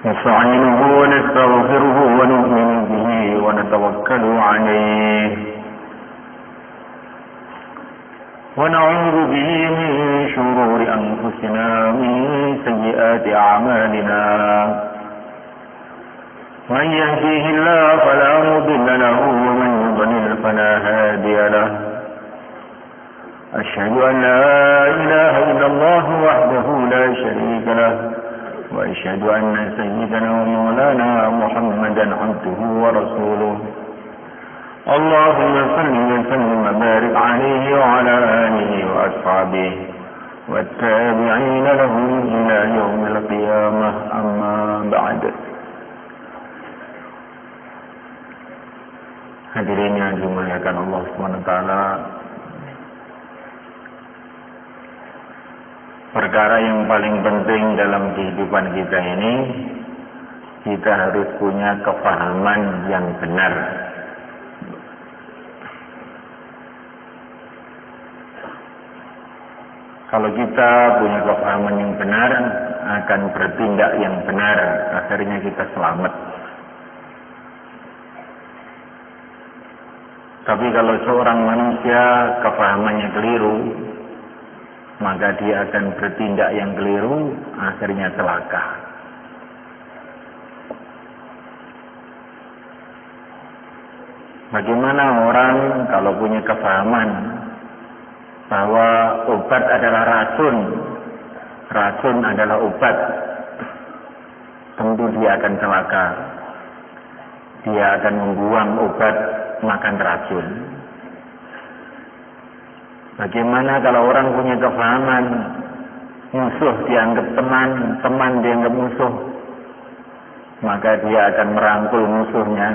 نستعينه ونستغفره ونؤمن به ونتوكل عليه ونعوذ به من شرور أنفسنا ومن سيئات أعمالنا من يهديه الله فلا مضل له ومن يضلل فلا هادي له أشهد أن لا إله إلا الله وحده لا شريك له وأشهد أن سيدنا ومولانا محمدا عبده ورسوله اللهم صل وسلم وبارك عليه وعلى آله وأصحابه والتابعين لهم إلى يوم القيامة أما بعد. Hadirin yang dimuliakan Allah SWT, perkara yang paling penting dalam kehidupan kita ini, kita harus punya kefahaman yang benar. Kalau kita punya kefahaman yang benar, akan bertindak yang benar, akhirnya kita selamat. Tapi kalau seorang manusia kefahamannya keliru, maka dia akan bertindak yang keliru, akhirnya celaka. Bagaimana orang kalau punya kefahaman bahwa obat adalah racun, racun adalah obat, tentu dia akan celaka. Dia akan membuang obat, makan racun. Bagaimana kalau orang punya kefahaman musuh dianggap teman, teman dianggap musuh, maka dia akan merangkul musuhnya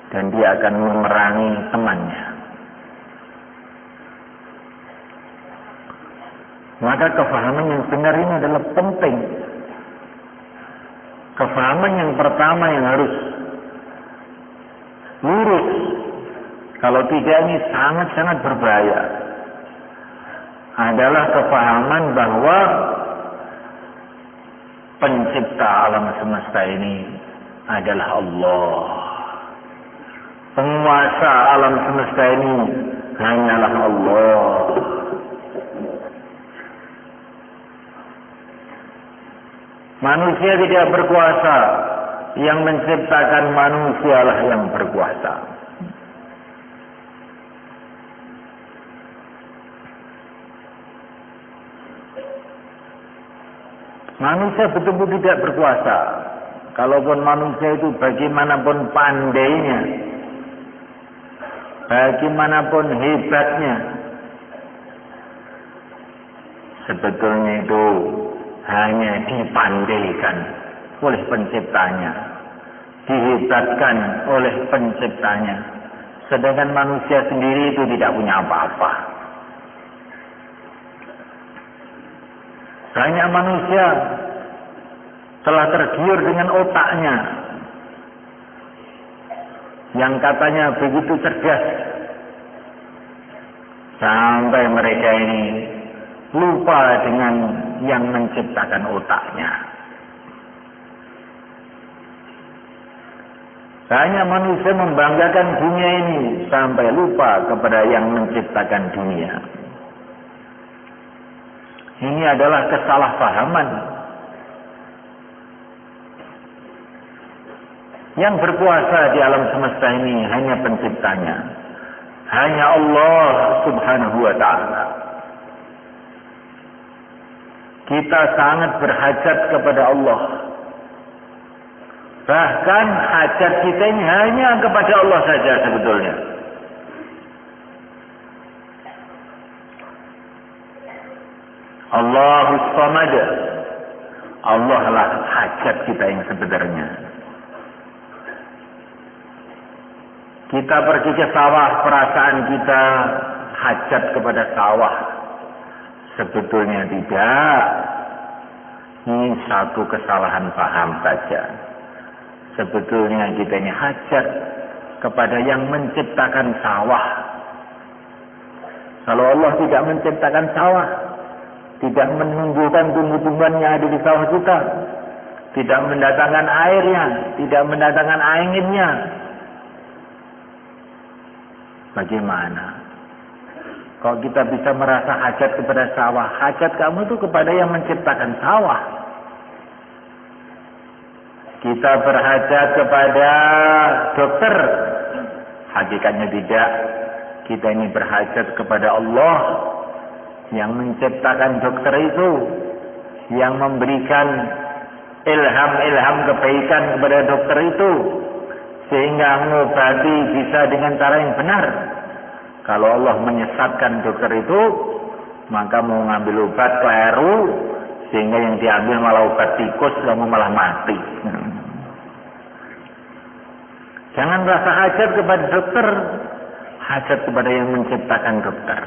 dan dia akan memerangi temannya. Maka kefahaman yang benar ini adalah penting. Kefahaman yang pertama yang harus lurus, kalau tidak ini sangat-sangat berbahaya, adalah kefahaman bahwa pencipta alam semesta ini adalah Allah. Penguasa alam semesta ini hanyalah Allah. Manusia tidak berkuasa, yang menciptakan manusialah yang berkuasa. Manusia betul-betul tidak berkuasa. Kalaupun manusia itu bagaimanapun pandainya, bagaimanapun hebatnya, sebetulnya itu hanya dipandaikan oleh penciptanya, dihebatkan oleh penciptanya. Sedangkan manusia sendiri itu tidak punya apa-apa. Banyak manusia telah tergiur dengan otaknya yang katanya begitu cerdas, sampai mereka ini lupa dengan yang menciptakan otaknya. Banyak manusia membanggakan dunia ini sampai lupa kepada yang menciptakan dunia. Ini adalah kesalahpahaman. Yang berkuasa di alam semesta ini hanya penciptanya, hanya Allah Subhanahu wa ta'ala. Kita sangat berhajat kepada Allah. Bahkan hajat kita ini hanya kepada Allah saja sebetulnya. Allahus Samad. Allah lah hajat kita yang sebenarnya. Kita pergi ke sawah, perasaan kita hajat kepada sawah. Sebetulnya tidak. Ini satu kesalahan paham saja. Sebetulnya kita ini hajat kepada yang menciptakan sawah. Kalau Allah tidak menciptakan sawah, tidak menumbuhkan tumbuh-tumbuhan yang ada di sawah kita, tidak mendatangkan airnya, tidak mendatangkan anginnya. Bagaimana? Kalau kita bisa merasa hajat kepada sawah, hajat kamu itu kepada yang menciptakan sawah. Kita berhajat kepada dokter, hakikatnya tidak. Kita ini berhajat kepada Allah yang menciptakan dokter itu, yang memberikan ilham-ilham kebaikan kepada dokter itu, sehingga mengobati bisa dengan cara yang benar. Kalau Allah menyesatkan dokter itu, maka mau ngambil obat keliru, sehingga yang diambil malah obat tikus, kamu malah mati. Jangan rasa hajat kepada dokter, hajat kepada yang menciptakan dokter.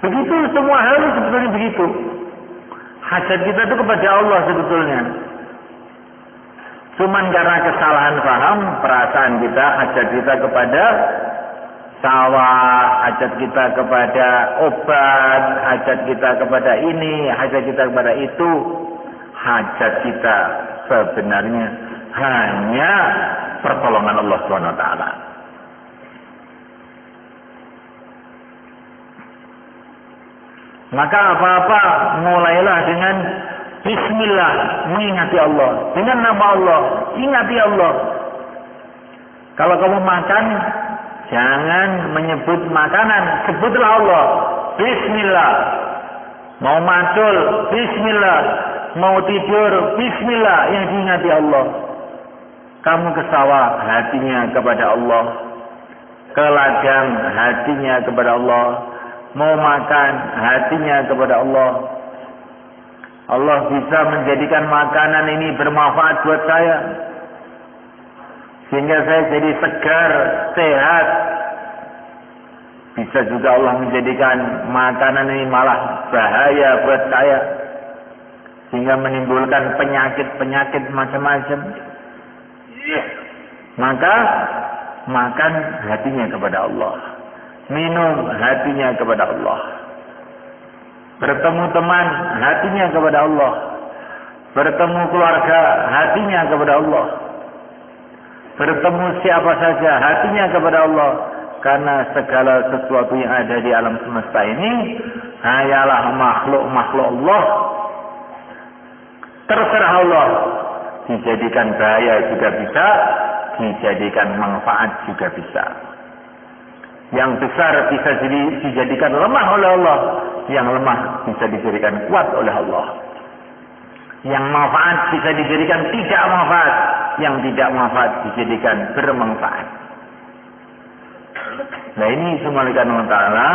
Begitu semua hal sebetulnya begitu. Hajat kita itu kepada Allah sebetulnya. Cuman karena kesalahan paham, perasaan kita, hajat kita kepada sawah, hajat kita kepada obat, hajat kita kepada ini, hajat kita kepada itu. Hajat kita sebenarnya hanya pertolongan Allah SWT. Maka apa-apa mulailah dengan Bismillah, mengingati Allah. Dengan nama Allah, ingati Allah. Kalau kamu makan, jangan menyebut makanan, sebutlah Allah. Bismillah. Mau macul, Bismillah. Mau tidur, Bismillah. Yang diingati Allah. Kamu ke sawah, hatinya kepada Allah. Ke ladang, hatinya kepada Allah. Mau makan, hatinya kepada Allah. Allah bisa menjadikan makanan ini bermanfaat buat saya, sehingga saya jadi segar, sehat. Bisa juga Allah menjadikan makanan ini malah bahaya buat saya, sehingga menimbulkan penyakit-penyakit macam-macam. Maka makan hatinya kepada Allah, minum hatinya kepada Allah, bertemu teman hatinya kepada Allah, bertemu keluarga hatinya kepada Allah, bertemu siapa saja hatinya kepada Allah. Karena segala sesuatu yang ada di alam semesta ini hanyalah makhluk-makhluk Allah. Terserah Allah, dijadikan bahaya juga bisa, dijadikan manfaat juga bisa. Yang besar bisa dijadikan lemah oleh Allah, yang lemah bisa dijadikan kuat oleh Allah. Yang manfaat bisa dijadikan tidak manfaat, yang tidak manfaat dijadikan bermanfaat. Nah ini semua Allah Ta'ala,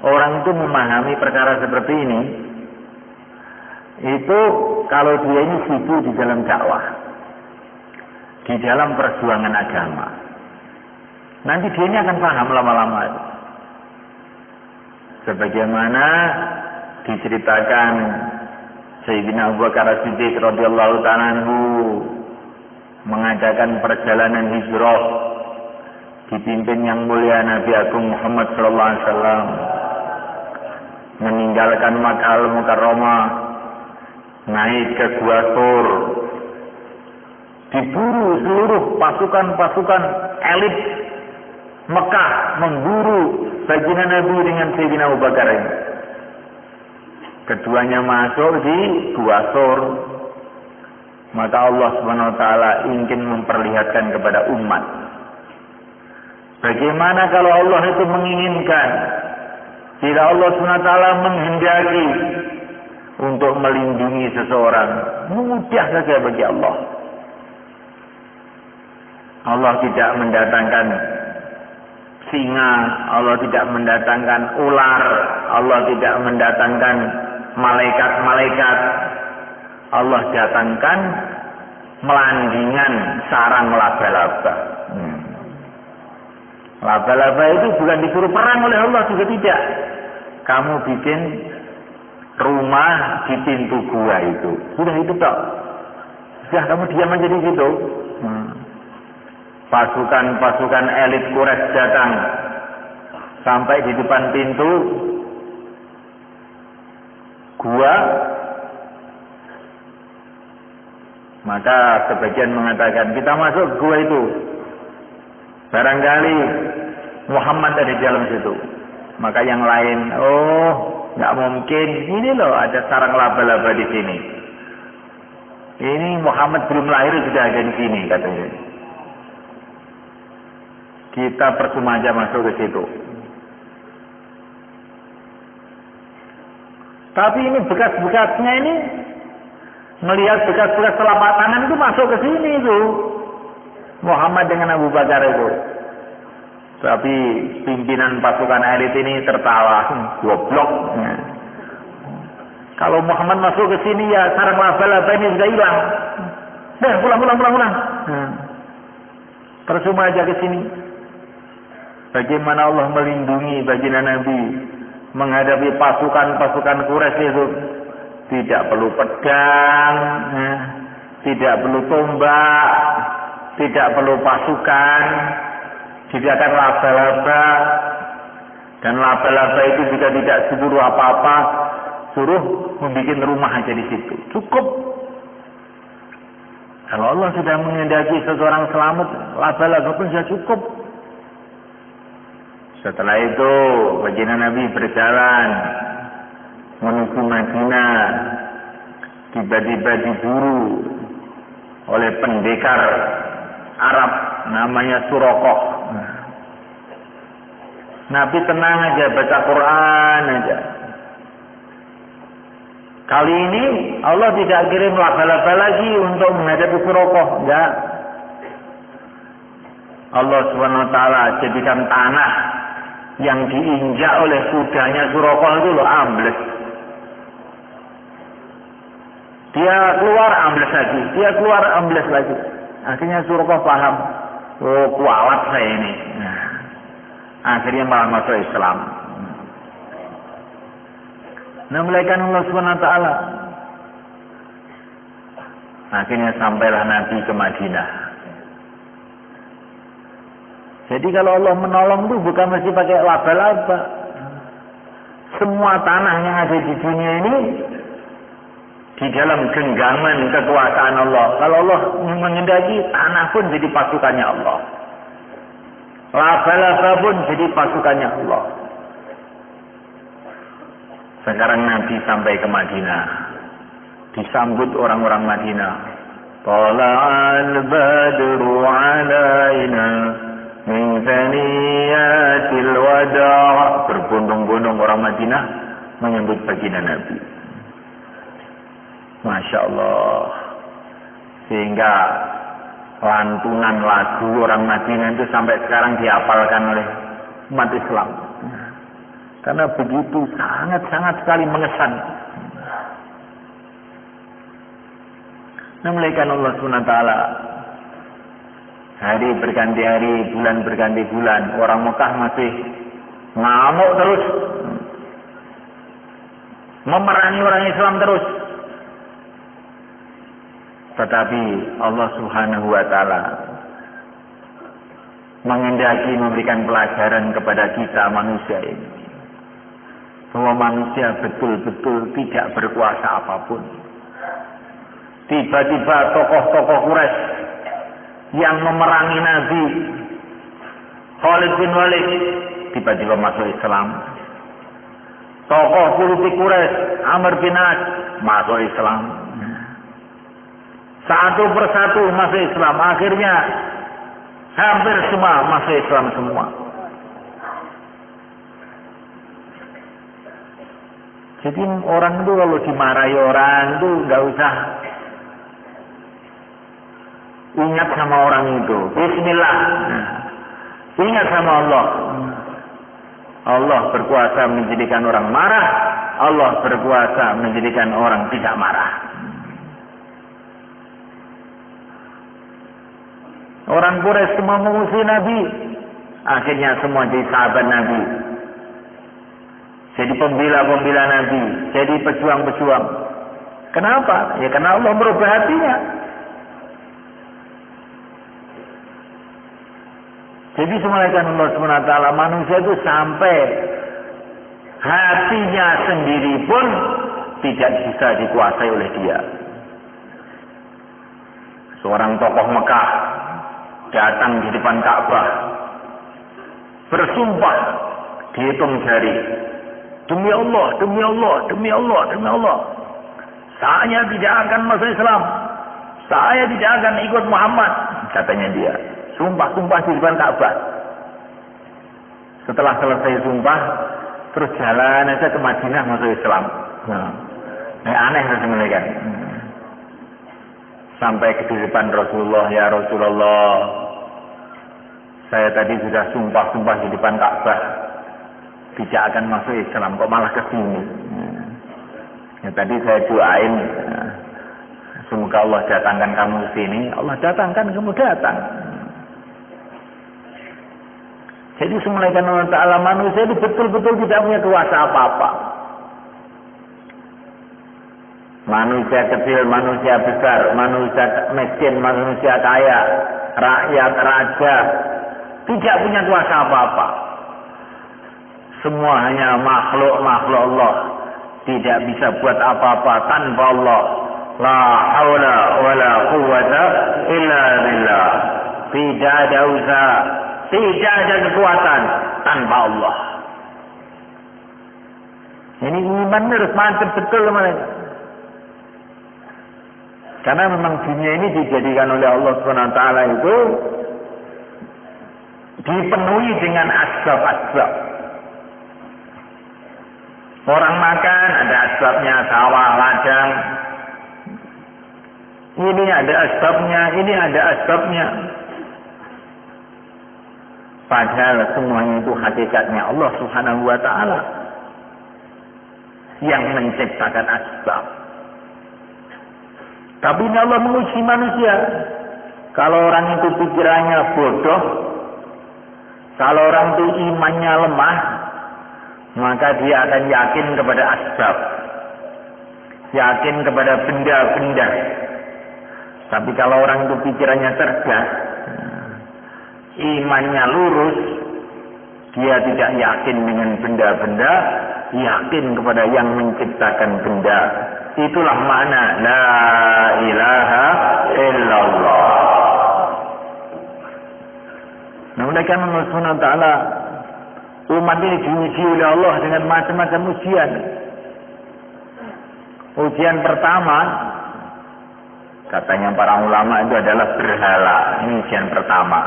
orang itu memahami perkara seperti ini, itu kalau dia ini sibuk di dalam dakwah, di dalam perjuangan agama, nanti dia ini akan paham lama-lama. Sebagaimana diceritakan Sayyidina Abu Bakar As-Siddiq radhiyallahu ta'ala anhu mengadakan perjalanan hijrah dipimpin yang mulia Nabi Agung Muhammad sallallahu alaihi wasallam, meninggalkan Makkah Al-Mukarramah, naik ke Gua Thur, diburu seluruh pasukan-pasukan elit Mekah, memburu baginda Nabi dengan Sayyidina Abu Bakar ini. Keduanya masuk di Gua Thur. Maka Allah Subhanahu wa taala ingin memperlihatkan kepada umat, bagaimana kalau Allah itu menginginkan, jika Allah SWT menghendaki untuk melindungi seseorang, mudah saja bagi Allah. Allah tidak mendatangkan singa, Allah tidak mendatangkan ular, Allah tidak mendatangkan malaikat-malaikat. Allah datangkan melandingan sarang laba-laba. Laba-laba itu bukan disuruh perang oleh Allah, juga tidak. Kamu bikin rumah di pintu gua itu, sudah itu toh. Sudah kamu diam aja di situ. Pasukan-pasukan elit Quraisy datang sampai di depan pintu gua, Maka sebagian mengatakan kita masuk gua itu, barangkali Muhammad ada di dalam situ. Maka yang lain, oh nggak mungkin, ini loh ada sarang laba-laba di sini. Ini Muhammad belum lahir sudah ada di sini katanya. Kita percuma aja masuk ke situ. Tapi ini bekas-bekasnya ini, melihat bekas-bekas telapak tangan itu masuk ke sini itu. Muhammad dengan Abu Bakar itu. Tapi pimpinan pasukan elit ini tertawa, goblok. Kalau Muhammad masuk ke sini ya sarang laba-laba ini sudah hilang. Pulang. Percuma aja ke sini. Bagaimana Allah melindungi baginda Nabi menghadapi pasukan-pasukan Quraisy itu? Tidak perlu pedang, tidak perlu tombak, tidak perlu pasukan. Disediakan laba-laba, dan laba-laba itu juga tidak suruh apa-apa, suruh membuat rumah aja di situ. Cukup. Kalau Allah sudah menghendaki seseorang selamat, laba-laba pun sudah cukup. Setelah itu, baginda Nabi berjalan menuju Madinah, tiba-tiba diburu oleh pendekar Arab namanya Suraqah. Nabi tenang aja, baca Quran aja. Kali ini Allah tidak kirim laba-laba lagi untuk menghadapi Suraqah, enggak. Allah SWT jadikan tanah yang diinjak oleh kudanya Suraqah itu loh ambles. Dia keluar ambles lagi, dia keluar ambles lagi. Akhirnya Suraqah paham, oh kualat saya ini. Akhirnya malah masuk Islam. Nah, melainkan Allah SWT. Akhirnya sampailah Nabi ke Madinah. Jadi kalau Allah menolong itu bukan mesti pakai laba-laba. Semua tanah yang ada di dunia ini di dalam genggaman kekuasaan Allah. Kalau Allah mengendaki, tanah pun jadi pasukannya Allah. Laba-laba pun jadi pasukannya Allah. Sekarang Nabi sampai ke Madinah, disambut orang-orang Madinah. Tala'al badru alaina min thaniyatil wada'. Berbondong-bondong orang Madinah menyambut baginda Nabi. Masya Allah. Sehingga lantunan lagu orang Madinah itu sampai sekarang dihafalkan oleh umat Islam. Karena begitu sangat-sangat sekali mengesan. Melainkan Allah SWT. Hari berganti hari, bulan berganti bulan. Orang Mekah masih ngamuk terus. Memerangi orang Islam terus. Tetapi Allah Subhanahu wa Ta'ala menghendaki memberikan pelajaran kepada kita manusia ini, bahwa manusia betul-betul tidak berkuasa apapun. Tiba-tiba tokoh-tokoh Quraisy yang memerangi Nabi, Khalid bin Walid, tiba-tiba masuk Islam. Tokoh politik Quraisy, Amr bin As, masuk Islam. Satu persatu masuk Islam. Akhirnya hampir semua masuk Islam semua. Jadi orang itu kalau dimarahi orang itu nggak usah ingat sama orang itu. Bismillah. Ingat sama Allah. Allah berkuasa menjadikan orang marah. Allah berkuasa menjadikan orang tidak marah. Orang Quraisy semua mengusir Nabi. Akhirnya semua jadi sahabat Nabi. Jadi pembela-pembela Nabi. Jadi pejuang-pejuang. Kenapa? Ya karena Allah merubah hatinya. Jadi semalakan Allah SWT, manusia itu sampai hatinya sendiri pun tidak bisa dikuasai oleh dia. seorang tokoh Mekah datang di depan Ka'bah, bersumpah, dihitung jari, demi Allah, demi Allah, demi Allah, demi Allah, saya tidak akan masuk Islam, saya tidak akan ikut Muhammad, katanya dia. Sumpah-sumpah di depan Ka'bah. Setelah selesai sumpah, terus jalan aja ke Madinah masuk Islam. Aneh rasanya kan. Sampai ke depan Rasulullah, ya Rasulullah, saya tadi sudah sumpah-sumpah di depan Ka'bah tidak akan masuk Islam, kok malah ke sini. Ya, tadi saya doain, semoga Allah datangkan kamu ke sini. Allah datangkan, kamu datang. Jadi semulaikan Allah Ta'ala, manusia itu betul-betul tidak punya kuasa apa-apa. Manusia kecil, manusia besar, manusia miskin, manusia kaya, rakyat, raja, tidak punya kuasa apa-apa. Semua hanya makhluk-makhluk Allah. Tidak bisa buat apa-apa tanpa Allah. La haula wa la quwwata illa billah. Tidak ada usaha, tidak ada kekuatan tanpa Allah. Ini iman harus mantap betul mereka. Karena memang dunia ini dijadikan oleh Allah SWT itu dipenuhi dengan asbab-asbab. Orang makan ada asbabnya, sawah, ladang. Ini ada asbabnya, ini ada asbabnya. Padahal semuanya itu hakikatnya Allah Subhanahu wa Ta'ala yang menciptakan asbab. Tapi ini Allah menguji manusia. Kalau orang itu pikirannya bodoh, kalau orang itu imannya lemah, maka dia akan yakin kepada asbab, yakin kepada benda-benda. Tapi kalau orang itu pikirannya cerdas, imannya lurus, dia tidak yakin dengan benda-benda, yakin kepada yang menciptakan benda. Itulah makna la ilaha illallah. Nah, oleh karena Allah Subhanahu wa Ta'ala, umat ini diuji oleh Allah dengan macam-macam ujian. Ujian pertama, katanya para ulama, itu adalah berhala. Ini ujian pertama.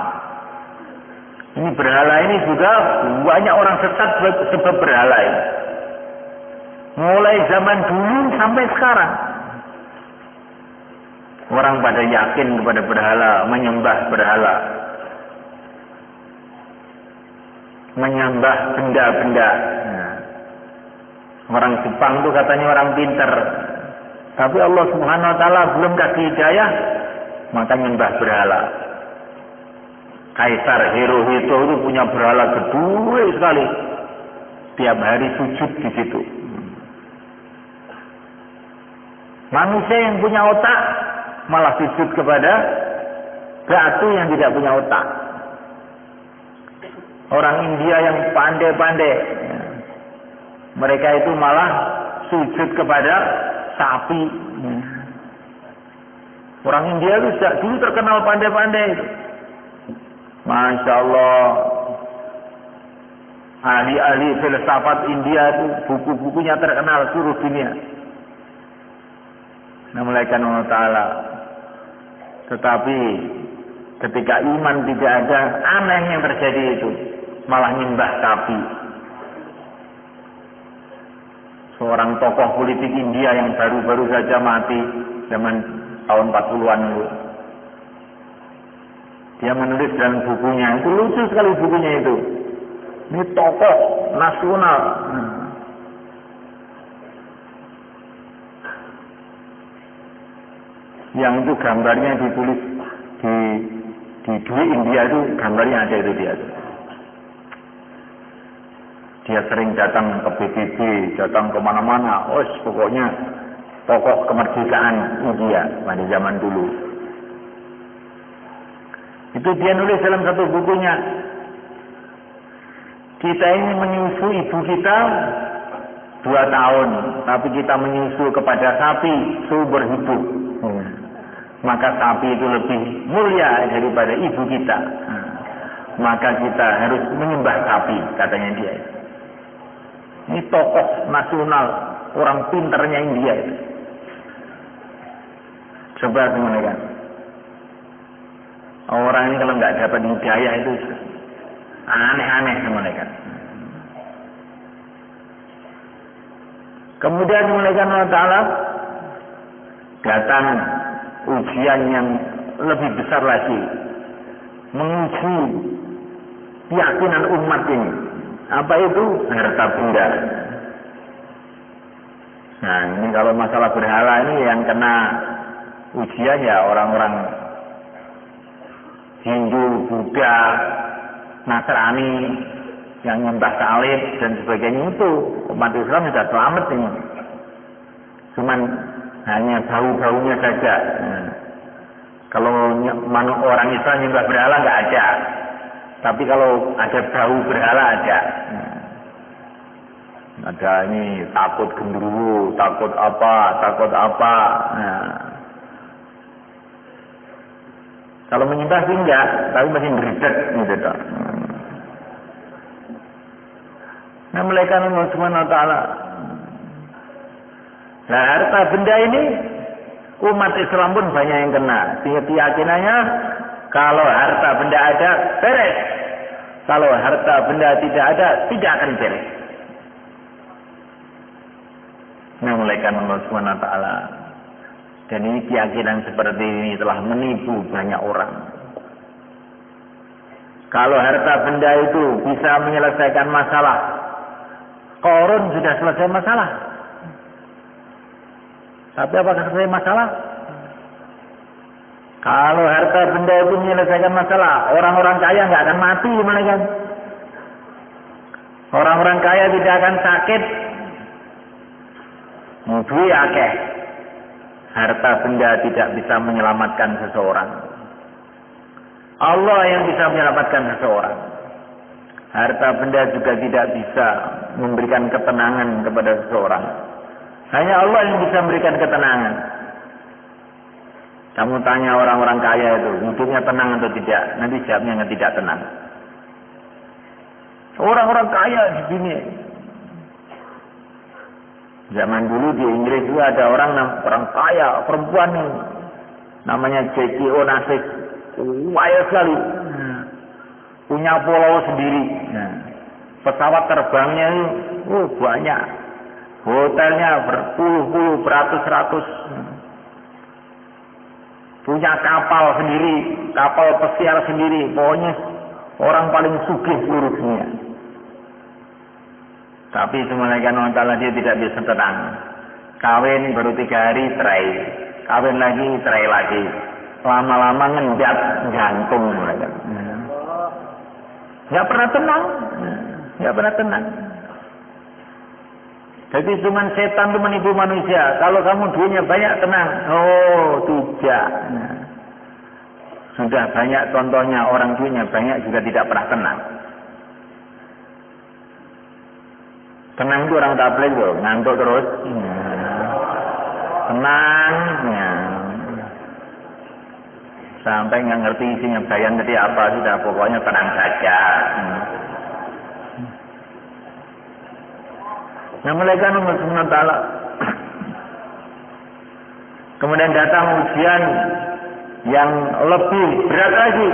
Ini berhala ini juga banyak orang sesat sebab berhala ini. Mulai zaman dulu sampai sekarang, orang pada yakin kepada berhala, menyembah berhala, menyembah benda-benda. Nah, orang Jepang itu katanya orang pinter, tapi Allah Subhanahu wa Ta'ala belum kasih hidayah, maka menyembah berhala. Kaisar Hirohito itu punya berhala gede sekali, tiap hari sujud di situ. Manusia yang punya otak malah sujud kepada batu yang tidak punya otak. Orang India yang pandai-pandai, mereka itu malah sujud kepada sapi. Orang India itu dulu terkenal pandai-pandai. Masya Allah, ahli-ahli filsafat India itu buku-bukunya terkenal seluruh dunia. Namanya Allah Ta'ala. Tetapi ketika iman tidak ada, aneh yang terjadi itu, malah nyembah sapi. Seorang tokoh politik India yang baru-baru saja mati zaman tahun 40-an itu, dia menulis dalam bukunya, itu lucu sekali bukunya itu. Ini tokoh nasional. Yang itu gambarnya ditulis di duit India itu, gambarnya ada itu dia. Dia sering datang ke PBB, datang kemana-mana. Pokoknya tokoh kemerdekaan India pada zaman dulu. Itu dia nulis dalam satu bukunya. Kita ini menyusu ibu kita 2 tahun, tapi kita menyusu kepada sapi seumur hidup. maka sapi itu lebih mulia daripada ibu kita. Maka kita harus menyembah sapi, katanya dia. Ini tokoh nasional, orang pinternya India itu. Coba teman-teman. Orang ini kalau nggak dapat hidayah itu aneh-aneh teman-teman. Kemudian teman-teman Allah Ta'ala datang ujian yang lebih besar lagi, menguji keyakinan umat ini. Apa itu? Harta benda. Nah, ini kalau masalah berhala ini yang kena ujian ya orang-orang Hindu, Buddha, Nasrani yang nyembah salib dan sebagainya itu. Umat Islam sudah selamat ini. Cuman hanya bau-baunya saja. Kalau orang Islam nyembah berhala nggak ada, tapi kalau ada bau berhala ada. Ada ini takut genderuwo, takut apa. Kalau menyembah sih enggak, tapi masih beridet gitu toh. Nah, malaikat Allah Subhanahu wa taala. Nah, harta benda ini umat Islam pun banyak yang kena. Keyakinannya kalau harta benda ada, beres. Kalau harta benda tidak ada, tidak akan beres. Nah, malaikat Allah Subhanahu wa taala. Dan ini keyakinan seperti ini telah menipu banyak orang. Kalau harta benda itu bisa menyelesaikan masalah, Qarun sudah selesai masalah. Tapi apakah selesai masalah? Kalau harta benda itu menyelesaikan masalah, orang-orang kaya nggak akan mati, mereka. Orang-orang kaya tidak akan sakit. Duit akeh. Harta benda tidak bisa menyelamatkan seseorang. Allah yang bisa menyelamatkan seseorang. Harta benda juga tidak bisa memberikan ketenangan kepada seseorang. Hanya Allah yang bisa memberikan ketenangan. Kamu tanya orang-orang kaya itu, hidupnya tenang atau tidak? Nanti jawabnya tidak tenang. Orang-orang kaya di dunia. Zaman dulu di Inggris itu ada orang kaya, perempuan namanya Jackie Onassis, kaya sekali, punya pulau sendiri, pesawat terbangnya banyak, hotelnya berpuluh-puluh, beratus-ratus, punya kapal sendiri, kapal pesiar sendiri, pokoknya orang paling sugih seluruh dunia. Tapi semuanya Allah dia tidak bisa tenang. Kawin baru 3 hari cerai, kawin lagi cerai lagi, lama-lama ngendat jantung mereka. Nggak pernah tenang, nggak pernah tenang. Jadi cuma setan itu menipu manusia. Kalau kamu duitnya banyak tenang, oh tidak. Sudah banyak contohnya orang duitnya banyak juga tidak pernah tenang. Tenang itu orang tabligh loh, ngantuk terus. Tenang. Sampai nggak ngerti isinya bayan tadi apa, sudah pokoknya tenang saja. Nah, malaikat Allah Subhanahu wa taala. Kemudian datang ujian yang lebih berat lagi,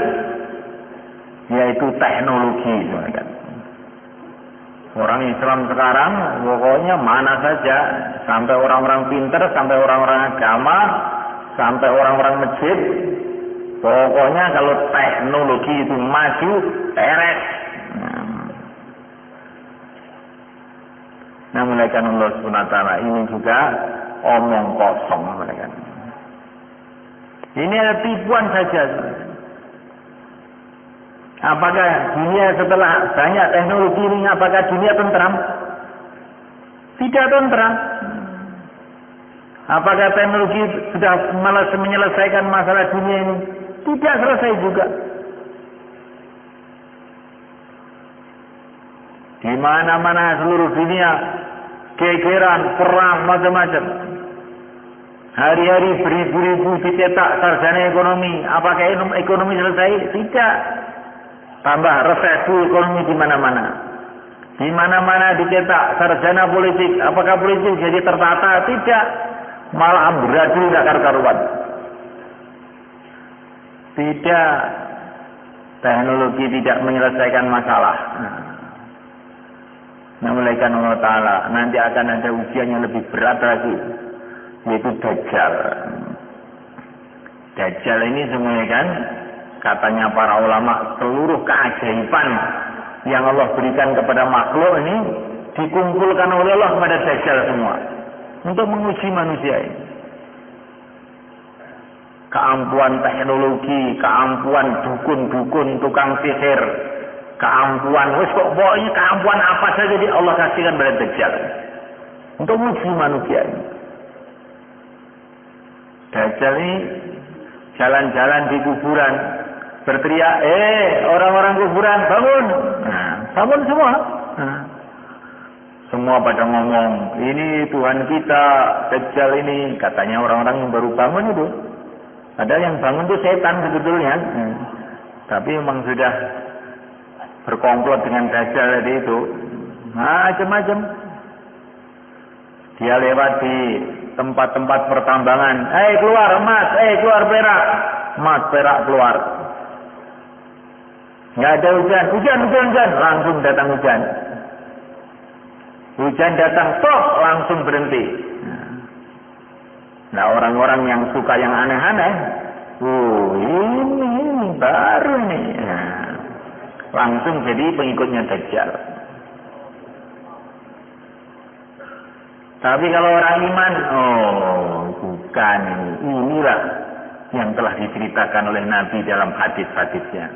yaitu teknologi, malaikat. Orang Islam sekarang pokoknya mana saja, sampai orang-orang pintar, sampai orang-orang agama, sampai orang-orang masjid, pokoknya kalau teknologi itu maju, beres. Nah, malaikat Allah Subhanahu wa taala ini juga omong kosong mereka. Ini ada tipuan saja. Apakah dunia setelah banyak teknologi ini, apakah dunia tentram? Tidak tentram. Apakah teknologi sudah malah menyelesaikan masalah dunia ini? Tidak selesai juga. Di mana-mana seluruh dunia, gegeran, perang, macam-macam. Hari-hari beribu-ribu dicetak sarjana ekonomi. Apakah ekonomi selesai? Tidak. Tambah resesi ekonomi di mana-mana. Di mana-mana dicetak sarjana politik. Apakah politik jadi tertata? Tidak. Malah amburadul tidak karu-karuan. Tidak. Teknologi tidak menyelesaikan masalah. Namaikan Allah Ta'ala. Nanti akan ada ujian yang lebih berat lagi, yaitu Dajjal. Dajjal ini semuanya kan, katanya para ulama, seluruh keajaiban yang Allah berikan kepada makhluk ini dikumpulkan oleh Allah kepada Dajjal semua untuk menguji manusia ini. Keampuan teknologi, keampuan dukun-dukun, tukang sihir, keampuan, pokoknya keampuan apa saja jadi Allah kasihkan pada Dajjal untuk menguji manusia ini. Dajjal ini jalan-jalan di kuburan, berteriak, orang-orang kuburan, bangun! Nah, bangun semua. Nah, semua pada ngomong, ini Tuhan kita, Dajjal ini, katanya orang-orang yang baru bangun itu. Padahal yang bangun itu setan sebetulnya. Tapi memang sudah berkomplot dengan Dajjal tadi itu. Macam-macam. Dia lewat di tempat-tempat pertambangan. Keluar emas, keluar perak. Emas, perak keluar. Nggak ada hujan. Hujan. Langsung datang hujan. Hujan datang, stop, langsung berhenti. Nah, orang-orang yang suka yang aneh-aneh, ini baru nih. Nah, langsung jadi pengikutnya Dajjal. Tapi kalau orang iman, bukan. Inilah yang telah diceritakan oleh Nabi dalam hadis-hadisnya.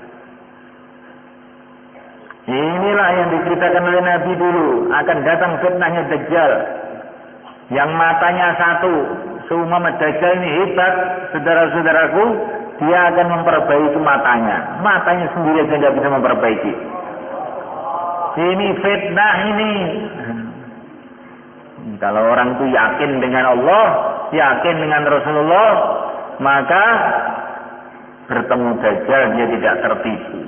Inilah yang diceritakan oleh Nabi dulu. Akan datang fitnahnya Dajjal. Yang matanya satu. Seumpama Dajjal ini hebat, saudara-saudaraku, dia akan memperbaiki matanya. Matanya sendiri saja tidak bisa memperbaiki. Ini fitnah ini. Kalau orang itu yakin dengan Allah, yakin dengan Rasulullah, maka bertemu Dajjal dia tidak tertipu.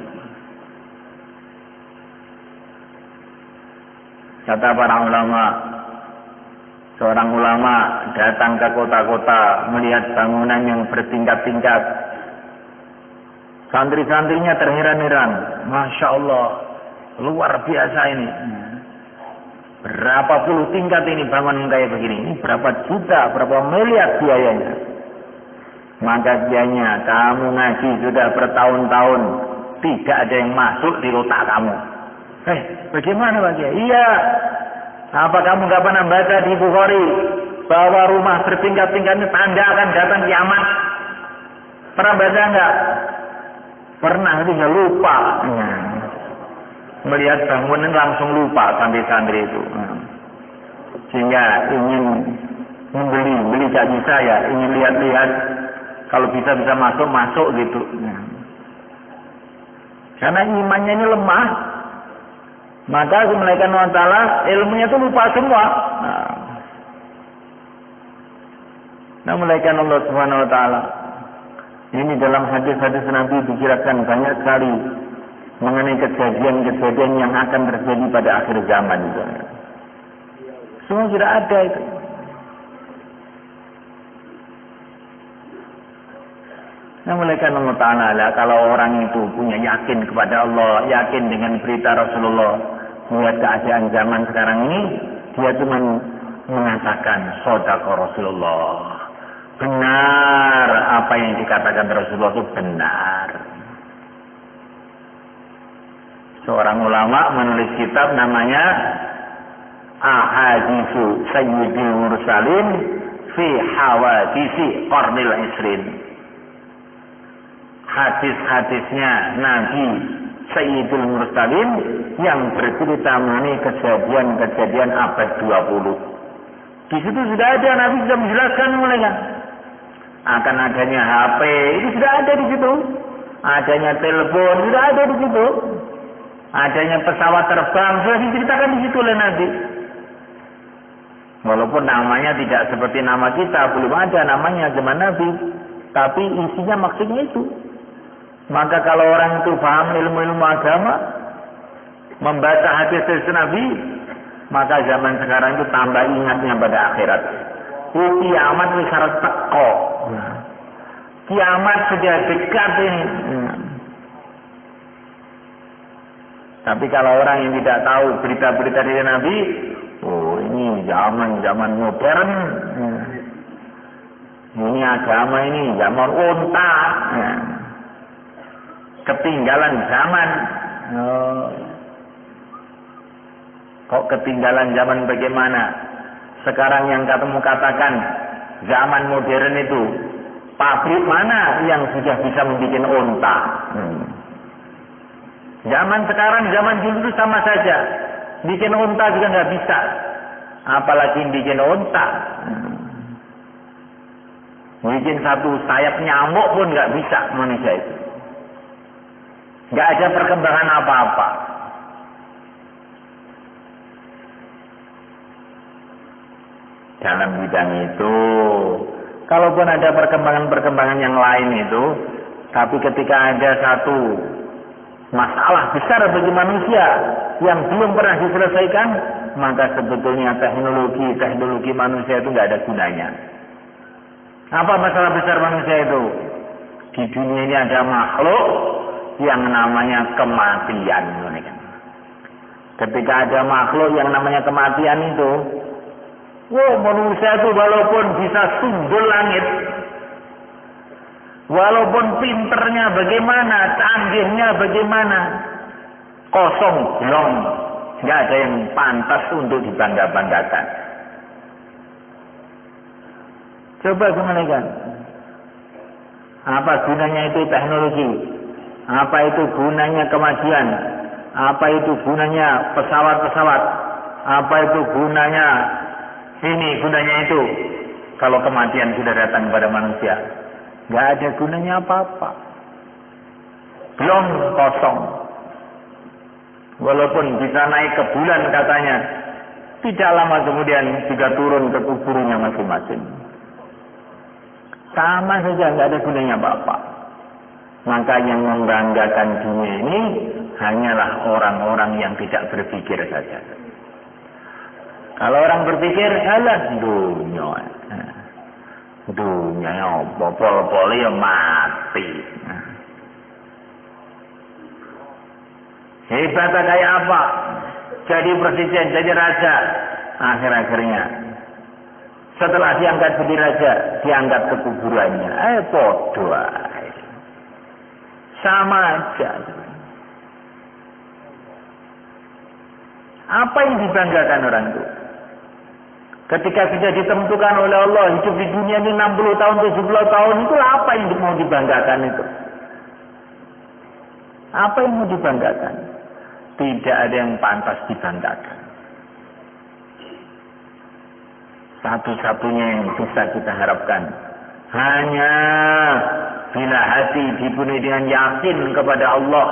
Kata para ulama, seorang ulama datang ke kota-kota melihat bangunan yang bertingkat-tingkat. Santri-santrinya terheran-heran. Masya Allah, luar biasa ini. Berapa puluh tingkat ini bangunan kayak begini. Ini berapa juta, berapa miliar biayanya. Maka biayanya kamu ngaji sudah bertahun-tahun, tidak ada yang masuk di otak kamu. Bagaimana Pak Kiai? Iya. Apa kamu nggak pernah baca di Bukhari bahwa rumah bertingkat-tingkat ini tanda akan datang kiamat? Pernah baca nggak? Pernah, tapi nggak lupa. Melihat bangunan langsung lupa santri-santri itu. Sehingga ingin beli gak bisa ya, ingin lihat-lihat. Kalau bisa masuk gitu. Karena imannya ini lemah. Maka malaikat Allah Ta'ala ilmunya itu lupa semua. Nah, malaikat Allah Subhanahu Wa Ta'ala ini dalam hadis-hadis Nabi dijelaskan banyak sekali mengenai kejadian-kejadian yang akan terjadi pada akhir zaman. Semua sudah ada itu. Nah, malaikat Allah Ta'ala lah, kalau orang itu punya yakin kepada Allah, yakin dengan berita Rasulullah, melihat keadaan zaman sekarang ini, dia cuma mengatakan shadaqa Rasulullah. Benar apa yang dikatakan Rasulullah itu benar. Seorang ulama menulis kitab namanya Ahaditsu Sayyidil Mursalin fi Hawaditsi Qarnil Isrin. Hadis-hadisnya Nabi Sayyidul Mursalin yang bercerita mengenai kejadian-kejadian abad 20. Di situ sudah ada, Nabi sudah menjelaskan mereka. Akan adanya HP, itu sudah ada di situ. Adanya telepon, sudah ada di situ. Adanya pesawat terbang, sudah diceritakan di situ oleh Nabi. Walaupun namanya tidak seperti nama kita, belum ada namanya zaman Nabi, tapi isinya maksudnya itu. Maka kalau orang itu paham ilmu-ilmu agama, membaca hadis Nabi, maka zaman sekarang itu tambah ingatnya pada akhirat. Kiamat wis arep teko. Kiamat sudah dekat ini. Tapi kalau orang yang tidak tahu berita-berita dari Nabi, oh ini zaman modern. Ini agama ini zaman unta. Ketinggalan zaman. Kok ketinggalan zaman bagaimana? Sekarang yang kamu katakan zaman modern itu, pabrik mana yang sudah bisa membuat unta? Zaman sekarang, zaman dulu sama saja. Bikin unta juga nggak bisa. Apalagi bikin unta. Bikin satu sayap nyamuk pun nggak bisa manusia itu. Nggak ada perkembangan apa-apa. Dalam bidang itu, kalaupun ada perkembangan-perkembangan yang lain itu, tapi ketika ada satu masalah besar bagi manusia yang belum pernah diselesaikan, maka sebetulnya teknologi manusia itu nggak ada gunanya. Apa masalah besar manusia itu? Di dunia ini ada makhluk yang namanya kematian. Ketika ada makhluk yang namanya kematian itu, manusia itu walaupun bisa sundul langit, walaupun pinternya bagaimana, canggihnya bagaimana, kosong, belum, nggak ada yang pantas untuk dibangga-banggakan. Coba kembalikan, apa gunanya itu teknologi? Apa itu gunanya kemajuan? Apa itu gunanya pesawat-pesawat? Apa itu gunanya ini, gunanya itu? Kalau kematian sudah datang kepada manusia, nggak ada gunanya apa-apa. Belum, kosong. Walaupun bisa naik ke bulan katanya, tidak lama kemudian juga turun ke kuburnya masing-masing. Sama saja, nggak ada gunanya apa-apa. Maka yang membanggakan dunia ini hanyalah orang-orang yang tidak berpikir saja. Kalau orang berpikir, alah dunia apa, pol-pol ya mati. Hebatnya kayak apa? Jadi presiden, jadi raja. Akhir-akhirnya setelah diangkat jadi raja, diangkat ke kuburannya. Podo sama aja. Apa yang dibanggakan orang itu? Ketika sudah ditentukan oleh Allah hidup di dunia ini 60 tahun, 70 tahun, itu apa yang mau dibanggakan itu? Apa yang mau dibanggakan? Tidak ada yang pantas dibanggakan. Satu-satunya yang bisa kita harapkan hanya bila hati dipenuhi dengan yakin kepada Allah,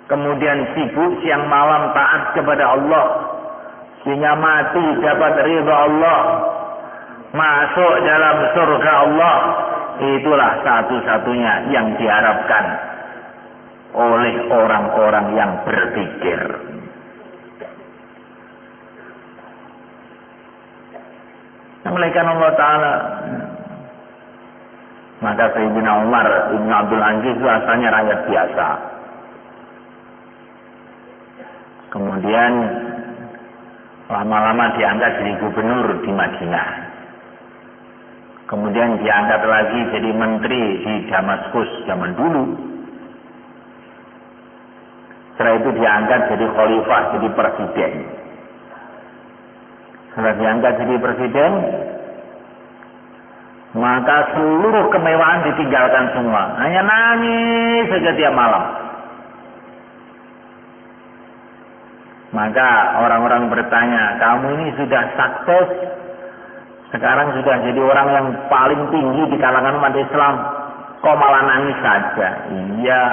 kemudian sibuk siang malam taat kepada Allah, sehingga mati dapat ridha Allah, masuk dalam surga Allah. Itulah satu-satunya yang diharapkan oleh orang-orang yang berpikir. Melainkan Allah Ta'ala. Maka Sayyidina Umar Ibn Abdul Aziz itu asalnya rakyat biasa. Kemudian lama-lama diangkat jadi gubernur di Madinah. Kemudian diangkat lagi jadi menteri di Damaskus zaman dulu. Setelah itu diangkat jadi khalifah, jadi presiden. Setelah diangkat jadi presiden, maka seluruh kemewahan ditinggalkan semua. Hanya nangis saja tiap malam. Maka orang-orang bertanya, kamu ini sudah sukses, sekarang sudah jadi orang yang paling tinggi di kalangan umat Islam, kok malah nangis saja? Iya,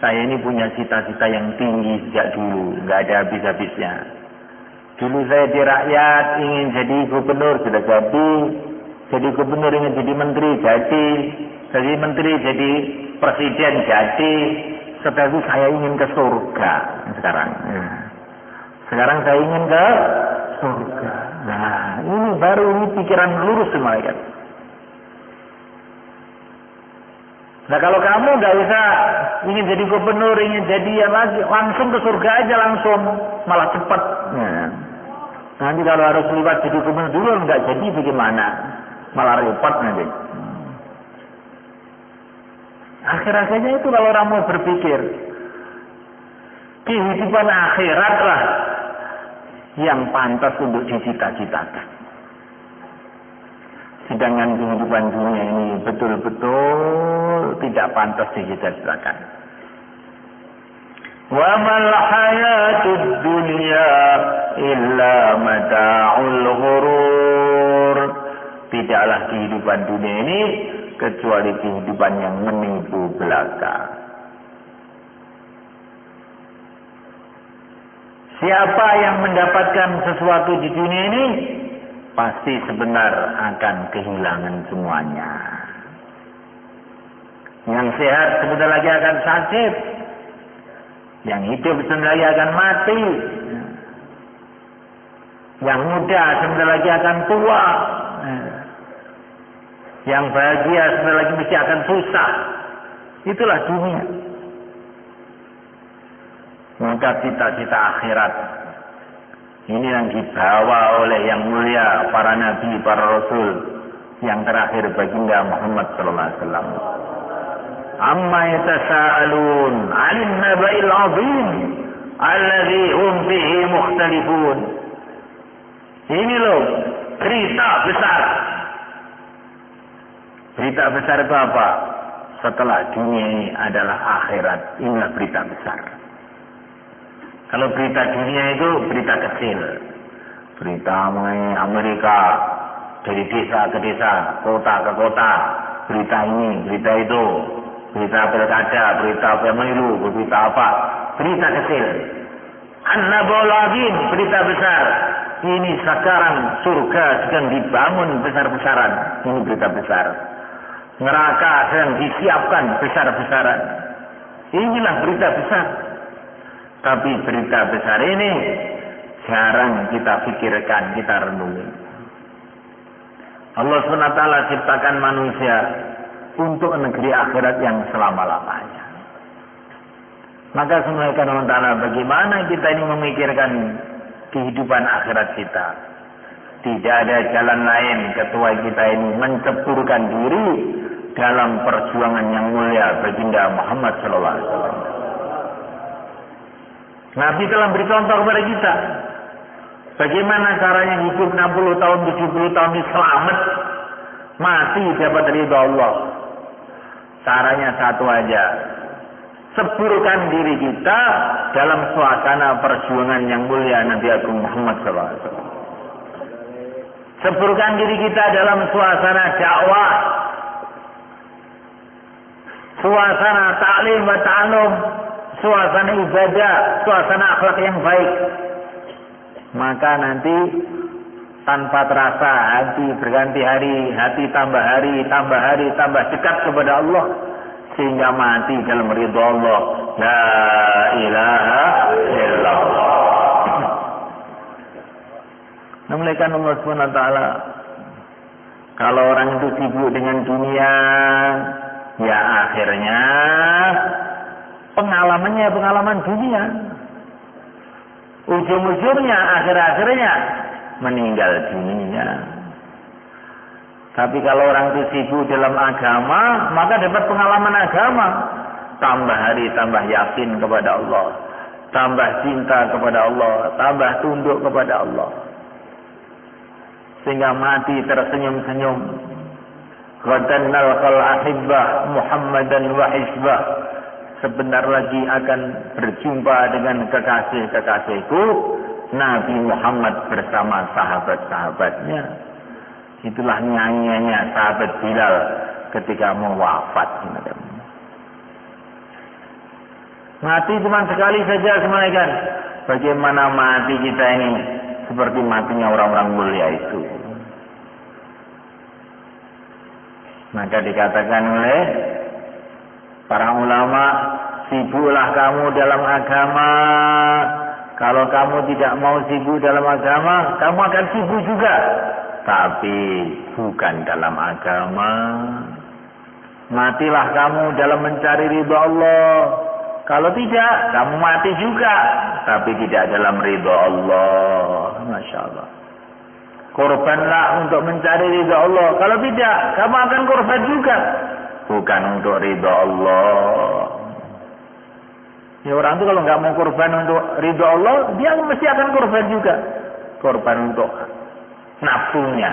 saya ini punya cita-cita yang tinggi sejak dulu, nggak ada habis-habisnya. Dulu saya di rakyat ingin jadi gubernur, sudah jadi gubernur ingin jadi menteri, jadi menteri, jadi presiden, jadi. Setelah itu saya ingin ke surga sekarang. Sekarang saya ingin ke surga. Nah, ini baru ini pikiran lurus semua kan. Nah kalau kamu nggak usah ingin jadi gubernur, ingin jadi yang lagi, langsung ke surga aja langsung, malah cepat. Nah, nanti kalau harus libat jadi gubernur dulu nggak jadi bagaimana? Malah repot nanti. Akhir-akhirnya itu kalau orang mau berpikir, kehidupan akhirat lah yang pantas untuk dicita-citakan. Sedangkan kehidupan dunia ini betul-betul tidak pantas dicita-citakan. Wa mal hayatud dunya illa mata'ul ghurur. Tidaklah kehidupan dunia ini kecuali kehidupan yang menipu belaka. Siapa yang mendapatkan sesuatu di dunia ini pasti sebenar akan kehilangan semuanya. Yang sehat sebentar lagi akan sakit. Yang hidup sebentar lagi akan mati. Yang muda sebentar lagi akan tua. Yang bahagia sebentar lagi mesti akan susah. Itulah dunia. Maka cita-cita akhirat ini yang dibawa oleh yang mulia para nabi, para rasul, yang terakhir baginda Muhammad sallallahu alaihi wasallam. Amma yatasaalun 'anil naba'il 'azim alladzi hum fihi mukhtalifun. Ini loh berita besar. Berita besar itu apa? Setelah dunia ini adalah akhirat. Inilah berita besar. Kalau berita dunia itu berita kecil. Berita mengenai Amerika dari desa ke desa, kota ke kota. Berita ini, berita itu. Berita pilkada, berita pemilu, berita apa. Berita kecil. An-Naba'ul 'Azim, berita besar. Ini sekarang surga sedang dibangun besar-besaran. Ini berita besar. Neraka sedang disiapkan besar-besaran. Inilah berita besar. Tapi berita besar ini jarang kita pikirkan, kita renungi. Allah SWT ciptakan manusia untuk negeri akhirat yang selama-lamanya. Maka semuanya Allah, bagaimana kita ini memikirkan kehidupan akhirat kita. Tidak ada jalan lain kecuali kita ini menceburkan diri dalam perjuangan yang mulia baginda Muhammad SAW. Nabi telah beri contoh kepada kita. Bagaimana caranya hidup 60 tahun, 70 tahun ini selamat. Mati dapat ridha Allah. Caranya satu aja. Ceburkan diri kita dalam suasana perjuangan yang mulia Nabi Agung Muhammad SAW. Ceburkan diri kita dalam suasana dakwah. Suasana ta'lim wa ta'alum. Suasana ibadah, suasana akhlak yang baik. Maka nanti tanpa terasa hati berganti hari, hati tambah hari, tambah dekat kepada Allah. Sehingga mati dalam ridha Allah. La ilaha illallah. Namun Allah SWT, kalau orang itu sibuk dengan dunia, ya akhirnya pengalamannya pengalaman dunia. Ujung-ujungnya, akhir-akhirnya meninggal dunia. Tapi kalau orang itu sibuk dalam agama, maka dapat pengalaman agama. Tambah hari, tambah yakin kepada Allah. Tambah cinta kepada Allah. Tambah tunduk kepada Allah. Sehingga mati tersenyum-senyum. Ghadan nalqal ahibbah Muhammadan wa hizbah. Sebentar lagi akan berjumpa dengan kekasih-kekasihku Nabi Muhammad bersama sahabat-sahabatnya. Itulah nyanyiannya sahabat Bilal ketika mau wafat. Mati cuma sekali saja semuanya kan. Bagaimana mati kita ini seperti matinya orang-orang mulia itu. Maka dikatakan oleh para ulama, sibuklah kamu dalam agama. Kalau kamu tidak mau sibuk dalam agama, kamu akan sibuk juga. Tapi bukan dalam agama. Matilah kamu dalam mencari ridha Allah. Kalau tidak, kamu mati juga. Tapi tidak dalam ridha Allah. Masya Allah. Korbanlah untuk mencari ridha Allah. Kalau tidak, kamu akan korban juga. Bukan untuk ridha Allah. Ya orang itu kalau nggak mau korban untuk ridha Allah, dia mesti akan korban juga. Korban untuk nafsunya.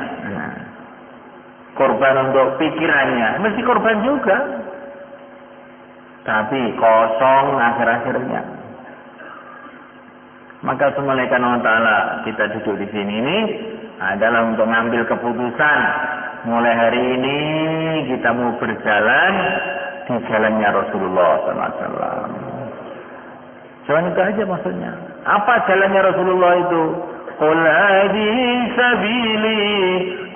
Korban untuk pikirannya, mesti korban juga. Tapi kosong akhir-akhirnya. Maka semulaikan Allah Ta'ala kita duduk di sini ini adalah untuk mengambil keputusan. Mulai hari ini kita mau berjalan di jalannya Rasulullah SAW. Jalan itu aja maksudnya. Apa jalannya Rasulullah itu? Qul hadhihi sabili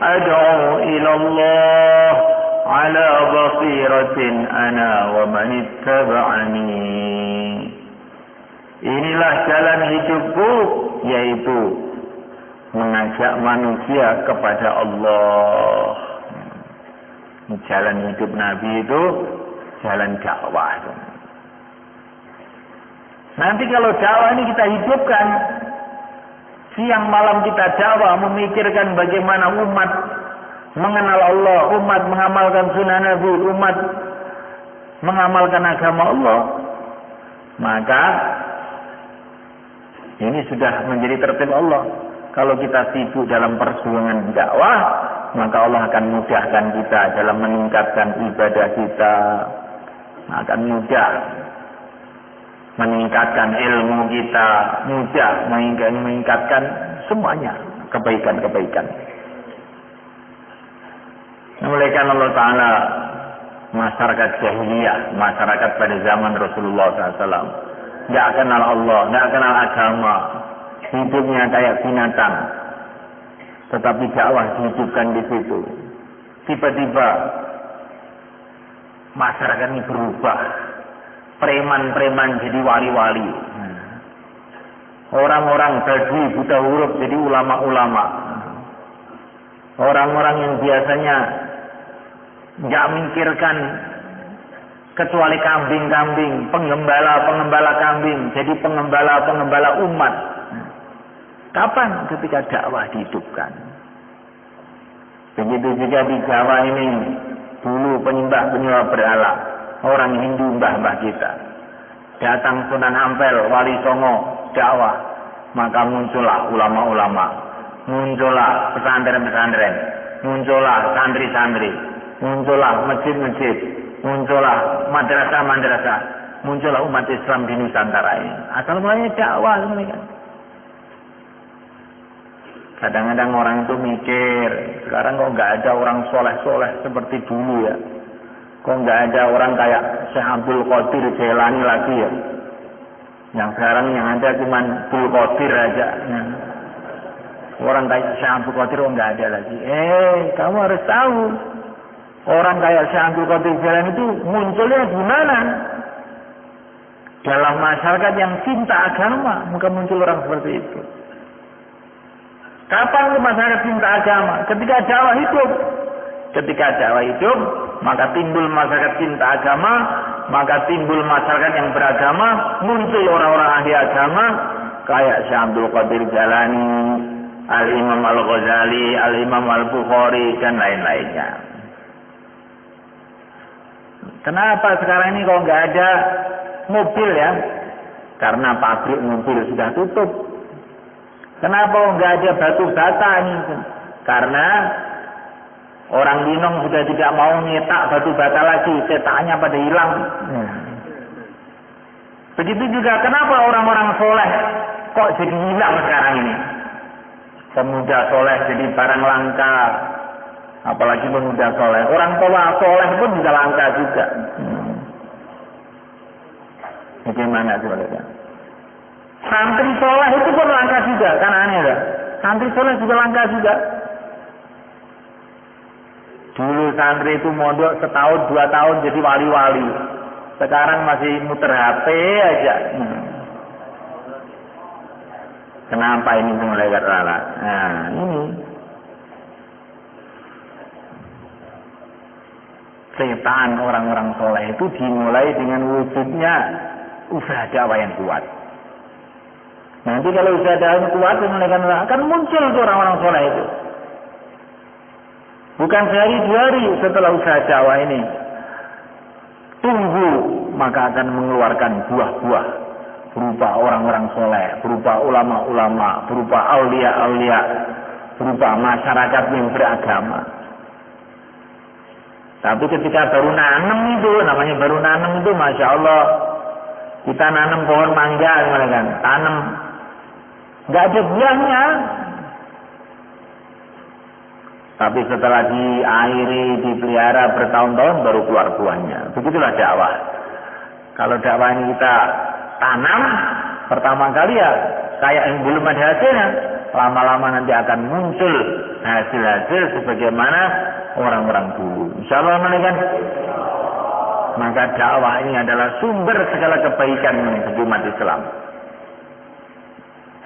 ad'u ila Allah ala basiratin ana wa man ittaba'ani. Inilah jalan hidupku, yaitu mengajak manusia kepada Allah. Jalan hidup Nabi itu jalan dakwah. Nanti kalau dakwah ini kita hidupkan, siang malam kita dakwah, memikirkan bagaimana umat mengenal Allah, umat mengamalkan sunnah Nabi, umat mengamalkan agama Allah, maka ini sudah menjadi tertib Allah. Kalau kita sibuk dalam perjuangan dakwah, maka Allah akan mudahkan kita dalam meningkatkan ibadah kita, akan mudah meningkatkan ilmu kita, mudah meningkatkan semuanya kebaikan-kebaikan. Memulaikan Allah Ta'ala masyarakat jahiliyah, masyarakat pada zaman Rasulullah SAW, nggak kenal Allah, nggak kenal agama, hidupnya kayak binatang, tetapi dakwah dihidupkan di situ. Tiba-tiba masyarakat ini berubah, preman-preman jadi wali-wali, orang-orang badui buta huruf jadi ulama-ulama, orang-orang yang biasanya nggak mikirkan kecuali kambing-kambing, penggembala-penggembala kambing jadi penggembala-penggembala umat. Kapan? Ketika dakwah dihidupkan. Begitu juga di Jawa ini, dulu penyembah-penyembah berhala, orang Hindu mbah-mbah kita. Datang Sunan Ampel, Wali Songo, dakwah. Maka muncullah ulama-ulama, muncullah pesantren-pesantren, muncullah santri-santri, muncullah masjid-masjid, muncullah madrasah-madrasah, muncullah umat Islam di Nusantara ini. Asal mulanya dakwah sebenarnya. Kadang-kadang orang itu mikir, sekarang kok nggak ada orang soleh-soleh seperti dulu ya. Kok nggak ada orang kayak Syekh Abdul Qadir Jailani lagi ya. Yang sekarang yang ada cuma Abdul Qadir aja. Orang kayak Syekh Abdul Qadir kok nggak ada lagi. Kamu harus tahu. Orang kayak Syekh Abdul Qadir Jailani itu munculnya gimana? Dalam masyarakat yang cinta agama, maka muncul orang seperti itu. Kapan masyarakat cinta agama? Ketika dakwah hidup. Ketika dakwah hidup, maka timbul masyarakat cinta agama, maka timbul masyarakat yang beragama, muncul orang-orang ahli agama, kayak Syekh Abdul Qadir Jailani, Al-Imam Al-Ghazali, Al-Imam Al-Bukhari, dan lain-lainnya. Kenapa sekarang ini kalau nggak ada mobil ya? Karena pabrik mobil sudah tutup. Kenapa nggak ada batu bata ini? Karena orang Linong sudah tidak mau nyetak batu bata lagi, cetakannya pada hilang. Begitu juga kenapa orang-orang soleh kok jadi hilang sekarang ini? Pemuda soleh jadi barang langka, apalagi pemuda soleh. Orang tua soleh pun bisa langka juga. Bagaimana sebenarnya? Santri soleh itu pun langka juga, kan aneh ya. Santri soleh juga langka juga. Dulu santri itu mondok setahun 2 tahun jadi wali-wali. Sekarang masih muter HP aja. Kenapa ini mulai lala? Nah, ini. Setan orang-orang soleh itu dimulai dengan wujudnya usaha dakwah yang kuat. Nanti kalau usaha dakwah yang kuat, akan muncul orang-orang soleh itu. Bukan sehari 2 hari setelah usaha dakwah ini. Tunggu, maka akan mengeluarkan buah-buah. Berupa orang-orang soleh, berupa ulama-ulama, berupa aulia-aulia, berupa masyarakat yang beragama. Tapi ketika baru nanam itu, namanya baru nanam itu, Masya Allah, kita nanam pohon mangga, kan? Tanam, nggak ada buahnya. Tapi setelah diairi, dipelihara bertahun-tahun baru keluar buahnya. Begitulah dakwah. Kalau dakwah ini kita tanam pertama kali ya kayak yang belum ada hasilnya, lama-lama nanti akan muncul hasil-hasil sebagaimana orang-orang dulu. Insyaallah kan. Maka dakwah ini adalah sumber segala kebaikan bagi umat Islam.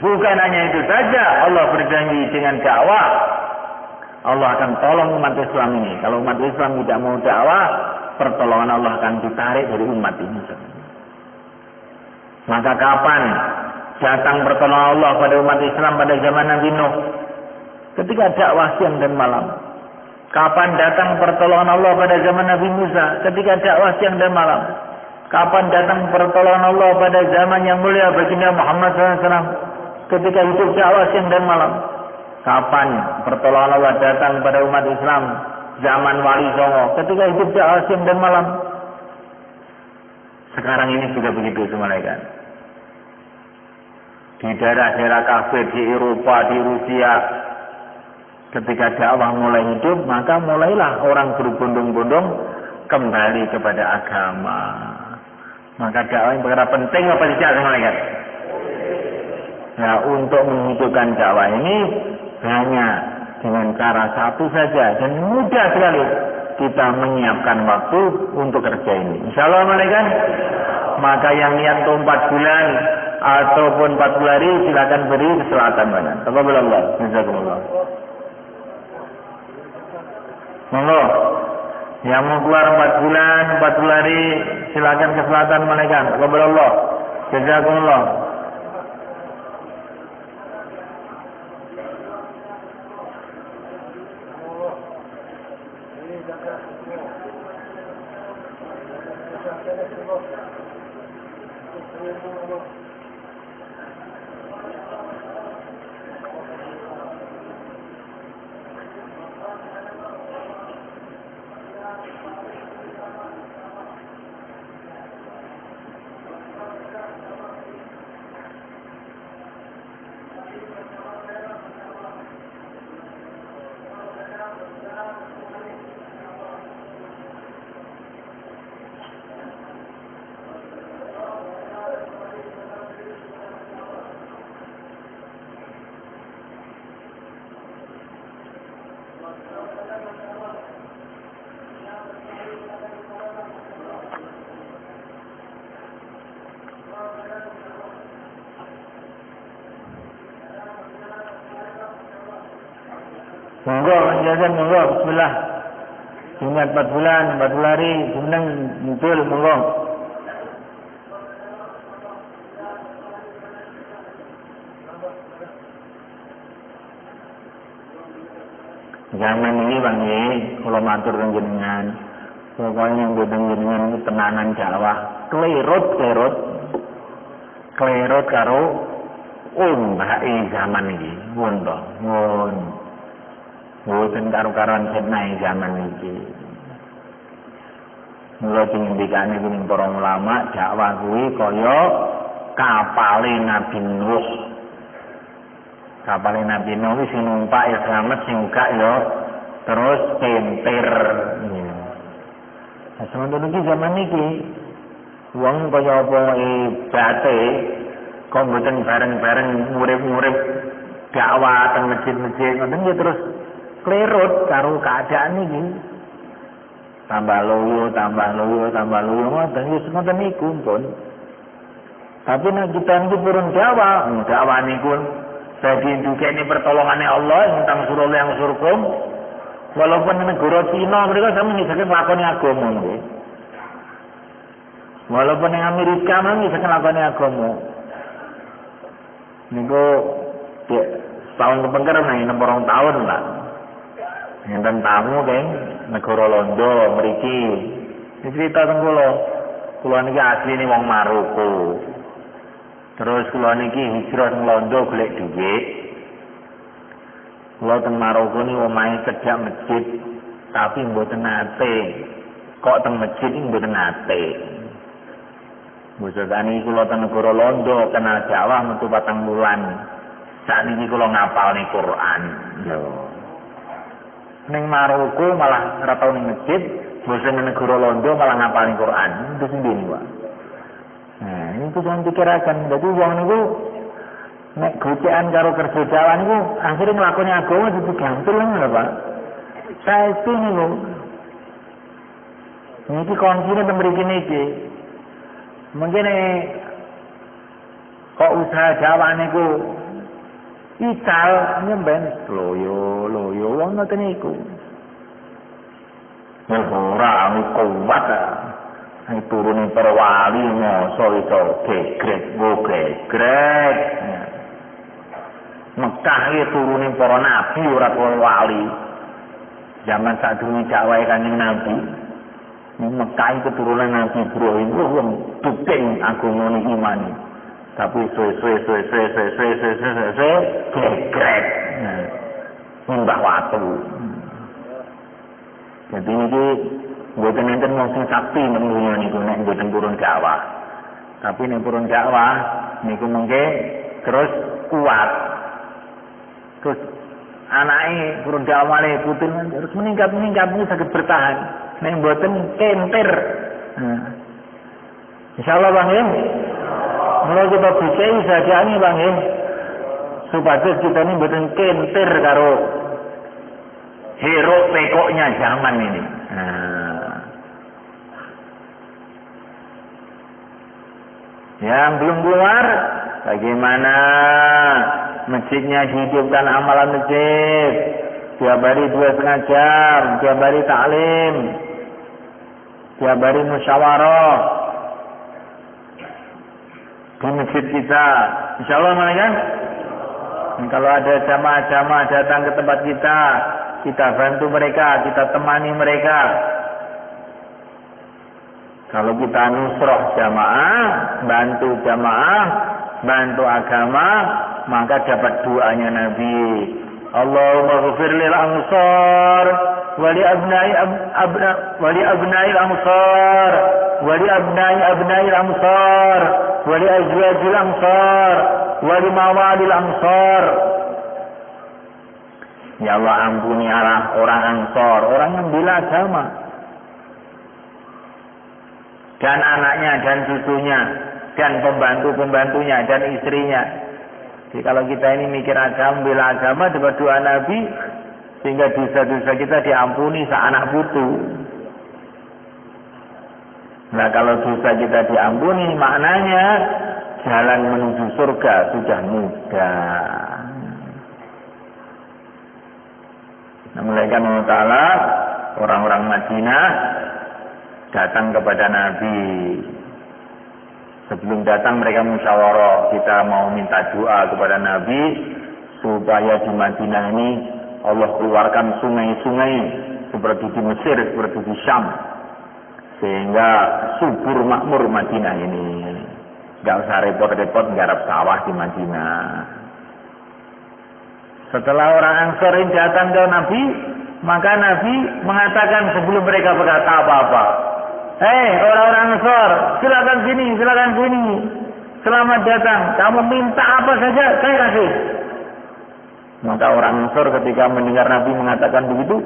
Bukan hanya itu saja, Allah berjanji dengan dakwah Allah akan tolong umat Islam ini. Kalau umat Islam tidak mau dakwah, pertolongan Allah akan ditarik dari umat ini. Maka kapan datang pertolongan Allah pada umat Islam pada zaman Nabi Nuh? Ketika dakwah siang dan malam. Kapan datang pertolongan Allah pada zaman Nabi Musa? Ketika dakwah siang dan malam. Kapan datang pertolongan Allah pada zaman yang mulia baginda Muhammad SAW? Ketika hidup dakwah siang dan malam. Kapan pertolongan Allah datang pada umat Islam zaman Wali Songo? Ketika hidup dakwah siang dan malam. Sekarang ini juga begitu semuanya. Di daerah-daerah kafir di Eropa, di Rusia, ketika dakwah mulai hidup, maka mulailah orang berbondong-bondong kembali kepada agama. Maka dakwah yang perkara penting apa tidak semuanya? Nah, untuk menghidupkan dakwah ini hanya dengan cara satu saja dan mudah sekali, kita menyiapkan waktu untuk kerja ini. Insyaallah kan? Maka yang niat 4 bulan ataupun 40 hari silakan beri ke selatan mana. Taqabbalallah. Jazakumullah. Monggo. Yang mau keluar 4 bulan, 40 hari silakan ke selatan mana kan. Taqabbalallah. Jazakumullah. Monggo, jajan monggo, bismillah. Ingat 4 bulan, 40 hari, senang muncul, monggo. Zaman ini Bang Ye, kalau matur jenengan, pokoknya yang jenengan itu tenanan dakwah, klerot karo mbake zaman iki, ngono. Mboten karo-karoan fitnah zaman iki. Mula dikandikane dening para ulama, dakwah kuwi kaya kapale Nabi Nuh. Kapale Nabi Nuh wis numpak ya selamat, sing gak ya terus pentir. Nah, sementara iki zaman iki wong kaya apa ibate kok mboten bareng-bareng murid-murid dakwah teng masjid-masjid ngoten nggih terus klerut karo keadaan iki. Tambah loyo ngoten wis ngoten niku pun. Tapi nek kita niku purun dakwah niku dadi ndukene pertolongane Allah tentang surah yang surkum. Walaupun negara Cina mereka sama ngisake nglakoni agama nggih. Walaupun yang Amerika memang bisa nglakoni agama. Niku tahun kepengker nang 6 tahun lah. Enten tamu kan negara Londo mriki. Iki cerita teng kula niki asline wong Maroko. Terus kula niki hijrah teng Londo golek dhuwit. Kula teng Maroko niki omahe cedhak masjid, tapi mboten nate. Kok teng masjid iki mboten nate. Bosokane kula teng negara Londo kenal Jawa metu 4 wulan. Sakniki kula ngapalne Quran. Yo. Ning Maroko malah ora tau ning masjid, bosone negara Londo malah ngapalne Quran. Itu sing ndi, Pak? Nah, ini tuh jangan pikirakan. Jadi wong niku nek gocekan karo kerja Jawa niku akhire nglakoni agama jadi gampil lho, Pak. Saiki niku niki konsine mriki niki. Mungkin kok usaha Jawa niku ical nyemben loyo wong ngoten niku. Ora kuwat Ini turunin para wali ngoso iso gegrek. Mekah iki turunin para nabi ora para wali. Zaman sadurunge Jawa Kanjeng Nabi. Mekah itu turunan Nabi Ibrahim wong tuting agama iman. Tapi suwe gegrek. Mbah watu. Jadi ini mboten enten wong sing sakti menunggu niku nek mboten purun Jawa. Tapi nek purun Jawa niku mengke terus kuat. Terus anake purun Jawa le putun terus meningkat saged bertahan. Nek mboten kentir. Insyaallah Bang ya. Mulai kita bicai sajane Bang ya. Supados kita ini mboten kentir karo hiruk pekoknya zaman ini. Yang belum keluar, bagaimana masjidnya dihidupkan amalan masjid, tiap hari 2,5 jam, tiap hari taklim, tiap hari musyawarah di masjid kita. Insyaallah kan? Kalau ada jamaah-jamaah datang ke tempat kita bantu mereka, kita temani mereka. Kalau kita nusroh jamaah, bantu agama, maka dapat doanya Nabi. Allahumma ghfir lil ansar wali abnai ansar wali abnai ansar wali azwajil ansar wali mawalil ansar. Ya Allah ampuni orang Ansor, orang yang bela agama. Dan anaknya, dan cucunya, dan pembantu-pembantunya, dan istrinya. Jadi kalau kita ini mikir agama, bela agama, dapat doa Nabi, sehingga dosa-dosa kita diampuni seanak putu. Nah kalau dosa kita diampuni, maknanya jalan menuju surga sudah mudah. Mulai Allah Ta'ala orang-orang Madinah datang kepada Nabi. Sebelum datang mereka musyawarah, kita mau minta doa kepada Nabi supaya di Madinah ini Allah keluarkan sungai-sungai seperti di Mesir, seperti di Syam, sehingga subur makmur Madinah ini. Gak usah repot-repot garap sawah di Madinah. Setelah orang Ansor ini datang ke Nabi, maka Nabi mengatakan sebelum mereka berkata apa-apa, orang-orang Ansor, silakan sini. Selamat datang. Kamu minta apa saja, saya kasih. Maka orang Ansor ketika mendengar Nabi mengatakan begitu,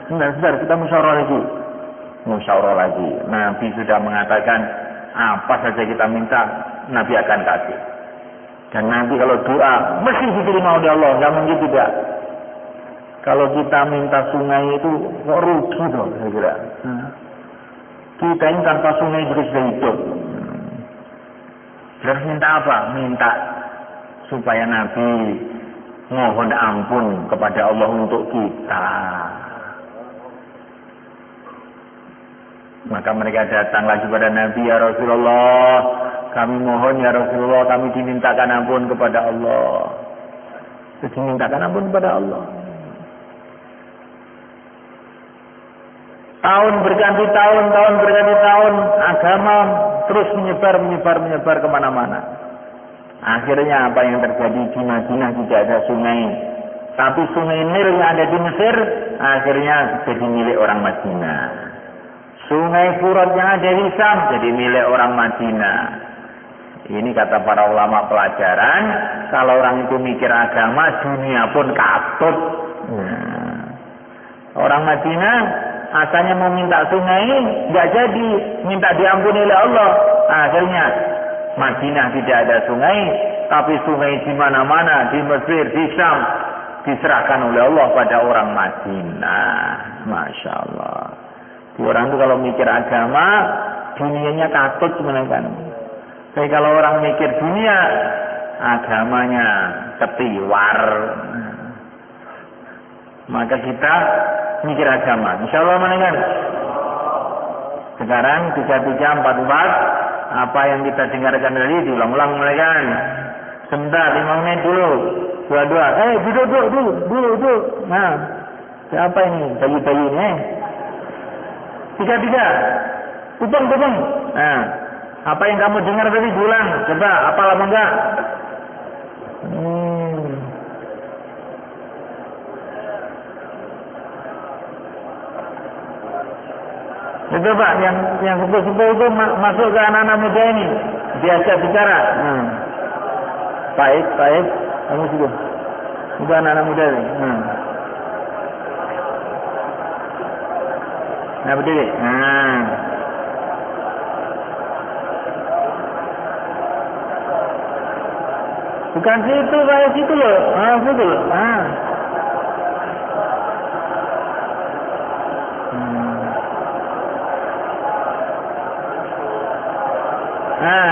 sebentar, kita musyawarah lagi. Nabi sudah mengatakan apa saja kita minta, Nabi akan kasih. Dan nanti kalau doa mesti diterima oleh Allah, nggak mungkin tidak. Kalau kita minta sungai itu kok rugi dong, saya kira. Kita ini tanpa sungai juga sudah hidup. Harus minta apa? Minta supaya Nabi mohon ampun kepada Allah untuk kita. Maka mereka datang lagi pada Nabi, ya Rasulullah, kami mohon ya Rasulullah, kami dimintakan ampun kepada Allah. Dimintakan ampun kepada Allah. Tahun berganti tahun, agama terus menyebar kemana-mana. Akhirnya apa yang terjadi di Madinah tidak ada sungai, tapi sungai Nil yang ada di Mesir akhirnya jadi milik orang Madinah. Sungai Furat yang ada di Syam jadi milik orang Madinah. Ini kata para ulama pelajaran, kalau orang itu mikir agama, dunia pun katut. Orang Madinah asalnya mau minta sungai, nggak jadi, minta diampuni oleh Allah. Akhirnya Madinah tidak ada sungai, tapi sungai di mana-mana, di Mesir, di Syam, diserahkan oleh Allah pada orang Madinah. Masya Allah. Orang itu kalau mikir agama, dunianya katut sebenarnya. Tapi kalau orang mikir dunia, agamanya ketiwar. Maka kita mikir agama. Insya Allah menekan. Sekarang 33:44, apa yang kita dengarkan tadi diulang-ulang menekan. Sebentar, 5 menit dulu. Dua. Duduk. Nah, siapa ini? Bayi-bayi ini. 3. Kupeng. Nah, apa yang kamu dengar tadi diulang. Coba, apalah apa enggak? Itu Pak, yang sepuh-sepuh itu masuk ke anak-anak muda ini, diajak bicara. Baik, kamu juga. Itu anak-anak muda ini. Nah, berdiri. Bukan situ, kayak situ loh. Situ loh.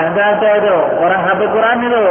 Ada itu orang hafal Quran itu.